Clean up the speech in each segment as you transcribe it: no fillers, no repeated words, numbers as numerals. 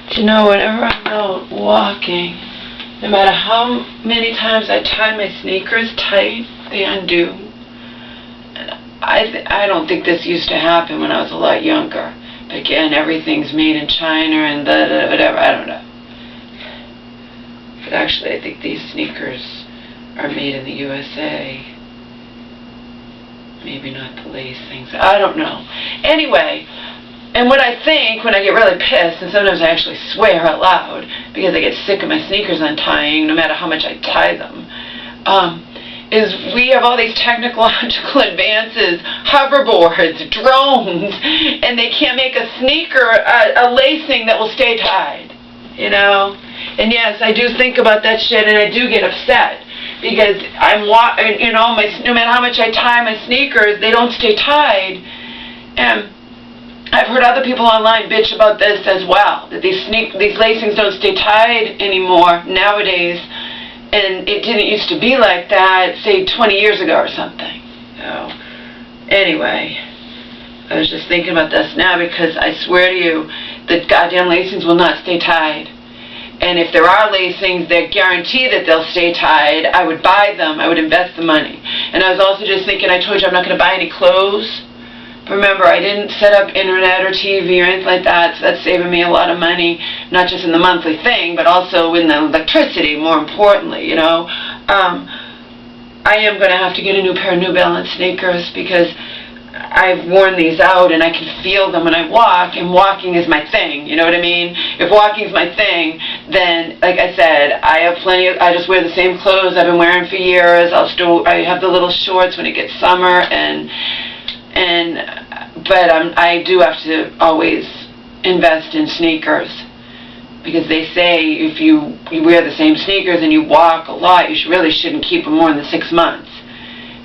Do you know, whenever I'm out walking, no matter how many times I tie my sneakers tight, they undo. And I don't think this used to happen when I was a lot younger. But again, everything's made in China and whatever, I don't know. But actually, I think these sneakers are made in the USA. Maybe not the lace things. I don't know. Anyway, and what I think when I get really pissed, and sometimes I actually swear out loud because I get sick of my sneakers untying no matter how much I tie them, is we have all these technological advances, hoverboards, drones, and they can't make a sneaker, a lacing that will stay tied, you know? And yes, I do think about that shit, and I do get upset because you know, no matter how much I tie my sneakers, they don't stay tied. And I've heard other people online bitch about this as well, that these lacings don't stay tied anymore nowadays, and it didn't used to be like that, say 20 years ago or something. So, anyway, I was just thinking about this now because I swear to you, the goddamn lacings will not stay tied. And if there are lacings that guarantee that they'll stay tied, I would buy them. I would invest the money. And I was also just thinking, I told you I'm not going to buy any clothes. Remember, I didn't set up internet or TV or anything like that, so that's saving me a lot of money, not just in the monthly thing, but also in the electricity, more importantly, you know. I am going to have to get a new pair of New Balance sneakers because I've worn these out and I can feel them when I walk, and walking is my thing, you know what I mean? If walking's my thing, then, like I said, I have I just wear the same clothes I've been wearing for years. I have the little shorts when it gets summer, but I do have to always invest in sneakers because they say if you wear the same sneakers and you walk a lot, you really shouldn't keep them more than 6 months.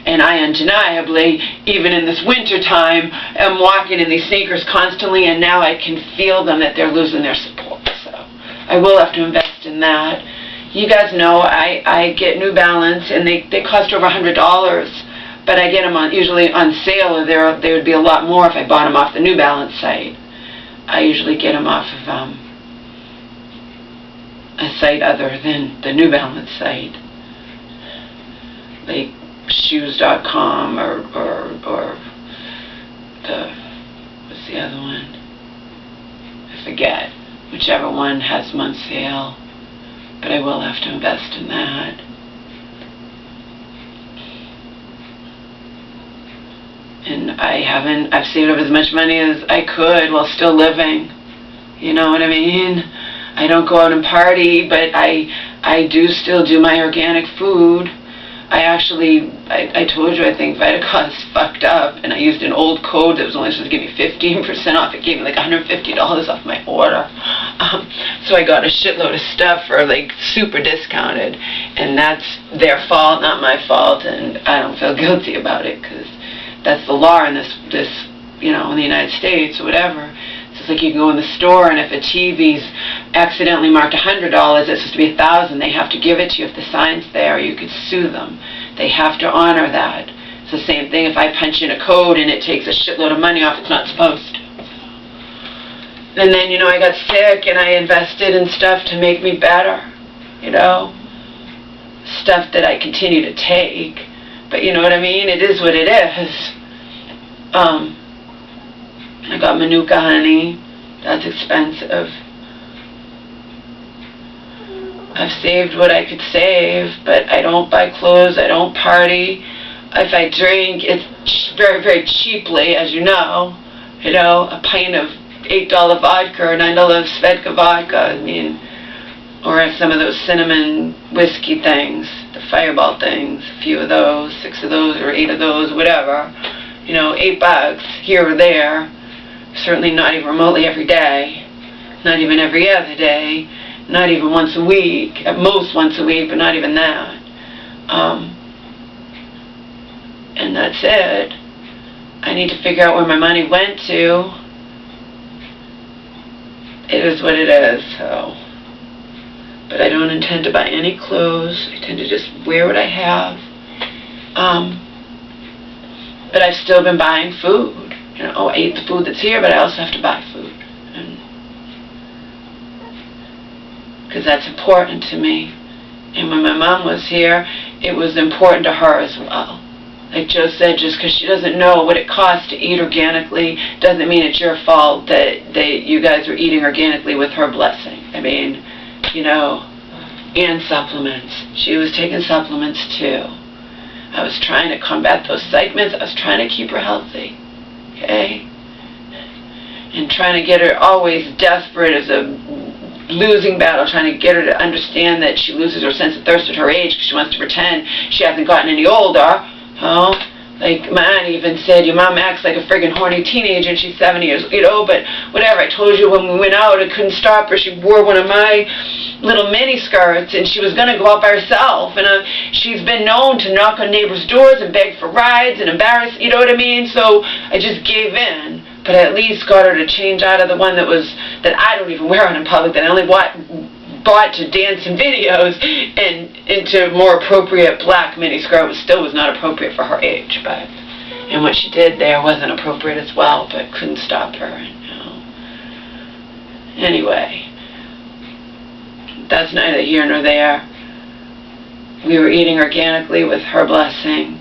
And I undeniably, even in this winter time, am walking in these sneakers constantly, and now I can feel them that they're losing their support. So I will have to invest in that. You guys know I get New Balance, and they cost over $100. But I get them usually on sale, or they would be a lot more if I bought them off the New Balance site. I usually get them off of a site other than the New Balance site, like shoes.com or what's the other one? I forget. Whichever one has them on sale. But I will have to invest in that. And I've saved up as much money as I could while still living. You know what I mean? I don't go out and party, but I do still do my organic food. I told you, I think Vitacost fucked up, and I used an old code that was only supposed to give me 15% off. It gave me like $150 off my order. So I got a shitload of stuff for like super discounted, and that's their fault, not my fault, and I don't feel guilty about it because that's the law in this, you know, in the United States or whatever. So it's like you can go in the store, and if a TV's accidentally marked $100, it's supposed to be $1,000. They have to give it to you if the sign's there. You could sue them. They have to honor that. It's the same thing if I punch in a code and it takes a shitload of money off. It's not supposed to. And then, you know, I got sick, and I invested in stuff to make me better. You know, stuff that I continue to take. But you know what I mean? It is what it is. I got Manuka honey. That's expensive. I've saved what I could save, but I don't buy clothes. I don't party. If I drink, it's very, very cheaply, as you know. You know, a pint of $8 vodka or $9 Svedka vodka. I mean, or some of those cinnamon whiskey things, the Fireball things, a few of those, 6 of those, or 8 of those, whatever. You know, $8 here or there. Certainly not even remotely every day. Not even every other day. Not even once a week. At most once a week, but not even that. And that's it. I need to figure out where my money went to. It is what it is, so. But I don't intend to buy any clothes. I tend to just wear what I have. But I've still been buying food. You know, I eat the food that's here, but I also have to buy food. because that's important to me. And when my mom was here, it was important to her as well. Like Joe said, just because she doesn't know what it costs to eat organically doesn't mean it's your fault that you guys are eating organically with her blessing. I mean, you know, and supplements. She was taking supplements too. I was trying to combat those psych meds. I was trying to keep her healthy, okay? And trying to get her always desperate as a losing battle, trying to get her to understand that she loses her sense of thirst at her age because she wants to pretend she hasn't gotten any older. Oh, like my aunt even said, your mom acts like a friggin' horny teenager and she's 70 years, you know, but whatever. I told you when we went out, I couldn't stop her. She wore one of my little mini skirts and she was going to go out by herself. And she's been known to knock on neighbors' doors and beg for rides and embarrass, you know what I mean? So I just gave in. But I at least got her to change out of the one that I don't even wear on in public, that I only bought to dance and videos, and into more appropriate black miniskirt. It still was not appropriate for her age, but and what she did there wasn't appropriate as well, but couldn't stop her. You know. Anyway, that's neither here nor there. We were eating organically with her blessing,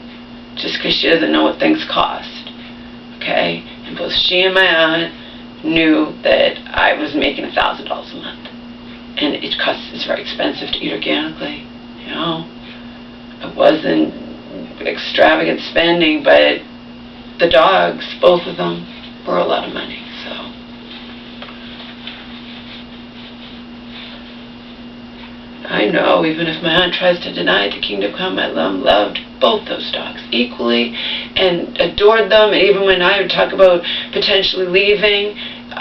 just because she doesn't know what things cost. Okay. And both she and my aunt knew that I was making $1,000 a month. And it's very expensive to eat organically, you know. It wasn't extravagant spending, but the dogs, both of them, were a lot of money, so. I know, even if my aunt tries to deny it, the kingdom come, my mom loved both those dogs equally and adored them. And even when I would talk about potentially leaving,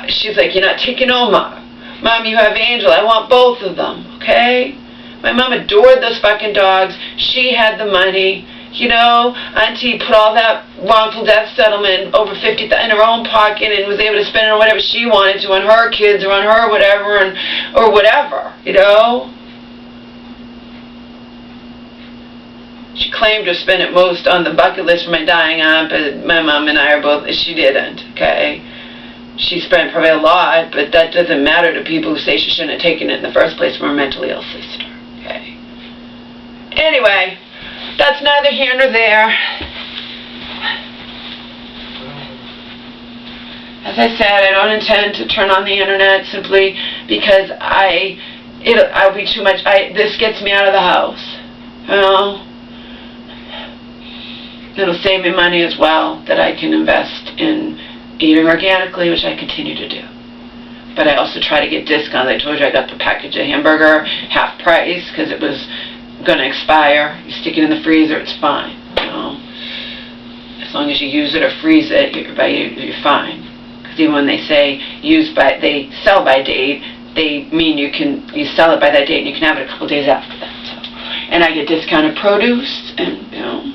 she's like, you're not taking Omar. Mom, you have Angel. I want both of them, okay? My mom adored those fucking dogs. She had the money. You know, Auntie put all that wrongful death settlement over $50,000 in her own pocket and was able to spend it on whatever she wanted to, on her kids or on her whatever, or whatever, you know? She claimed to spend it most on the bucket list for my dying aunt, but my mom and I are both, she didn't, okay? She spent probably a lot, but that doesn't matter to people who say she shouldn't have taken it in the first place from her mentally ill sister, okay? Anyway, that's neither here nor there. As I said, I don't intend to turn on the internet simply because I'll be too much, this gets me out of the house, you know? It'll save me money as well that I can invest in eating organically, which I continue to do. But I also try to get discounts. I told you I got the package of hamburger half price because it was going to expire. You stick it in the freezer, it's fine. You know? As long as you use it or freeze it, you're fine. Because even when they say they sell by date, they mean you sell it by that date and you can have it a couple days after that. So. And I get discounted produce, and you know.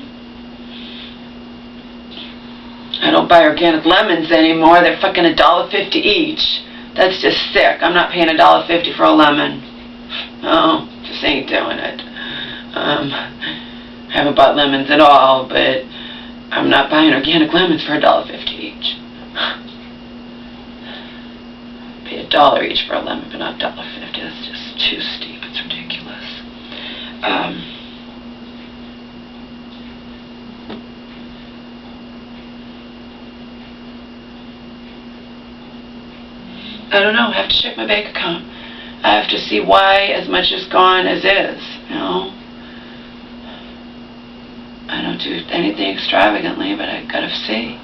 I don't buy organic lemons anymore. They're fucking $1.50 each. That's just sick. I'm not paying $1.50 for a lemon. No, just ain't doing it. I haven't bought lemons at all, but I'm not buying organic lemons for $1.50 each. Pay $1 each for a lemon, but not $1.50. That's just too steep. It's ridiculous. I don't know. I have to check my bank account. I have to see why as much is gone as is, you know. I don't do anything extravagantly, but I gotta see.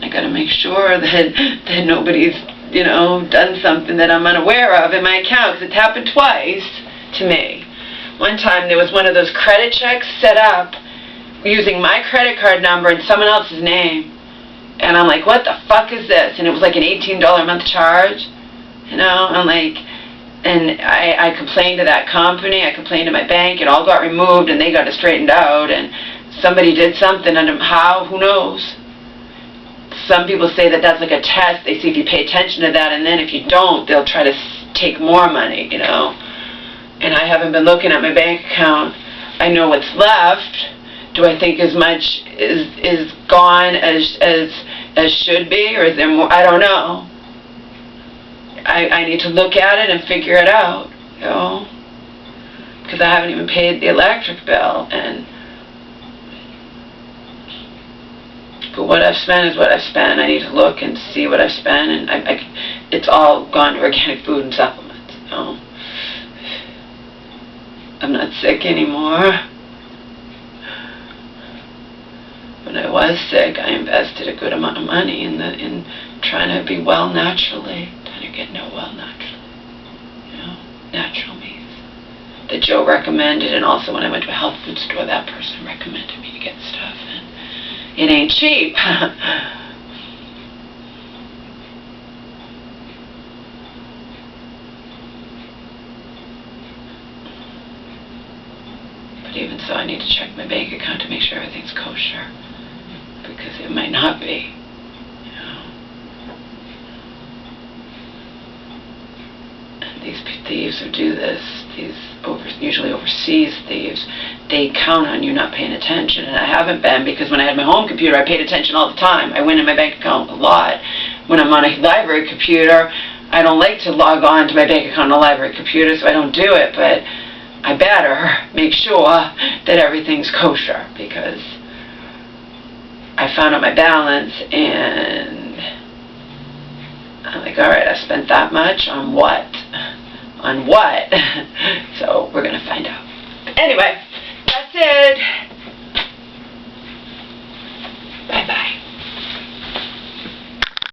I gotta make sure that nobody's, you know, done something that I'm unaware of in my account, because it's happened twice to me. One time there was one of those credit checks set up using my credit card number and someone else's name. And I'm like, what the fuck is this? And it was like an $18 a month charge. You know, I'm like, and I complained to that company, I complained to my bank, it all got removed and they got it straightened out, and somebody did something, and how, who knows? Some people say that that's like a test. They see if you pay attention to that, and then if you don't, they'll try to take more money, you know. And I haven't been looking at my bank account. I know what's left. Do I think as much is gone as as should be, or is there more? I don't know. I need to look at it and figure it out, you know, because I haven't even paid the electric bill, and but what I've spent is what I've spent. I need to look and see what I've spent, and it's all gone to organic food and supplements. You know? I'm not sick anymore. When I was sick, I invested a good amount of money in trying to be well naturally, trying to get well naturally, you know, natural means that Joe recommended, and also when I went to a health food store, that person recommended me to get stuff, and it ain't cheap. But even so, I need to check my bank account to make sure everything's kosher, because it might not be, you know. And these thieves who do this, usually overseas thieves, they count on you not paying attention, and I haven't been, because when I had my home computer, I paid attention all the time. I went in my bank account a lot. When I'm on a library computer, I don't like to log on to my bank account on a library computer, so I don't do it, but I better make sure that everything's kosher, because I found out my balance, and I'm like, all right, I spent that much on what? On what? So we're going to find out. Anyway.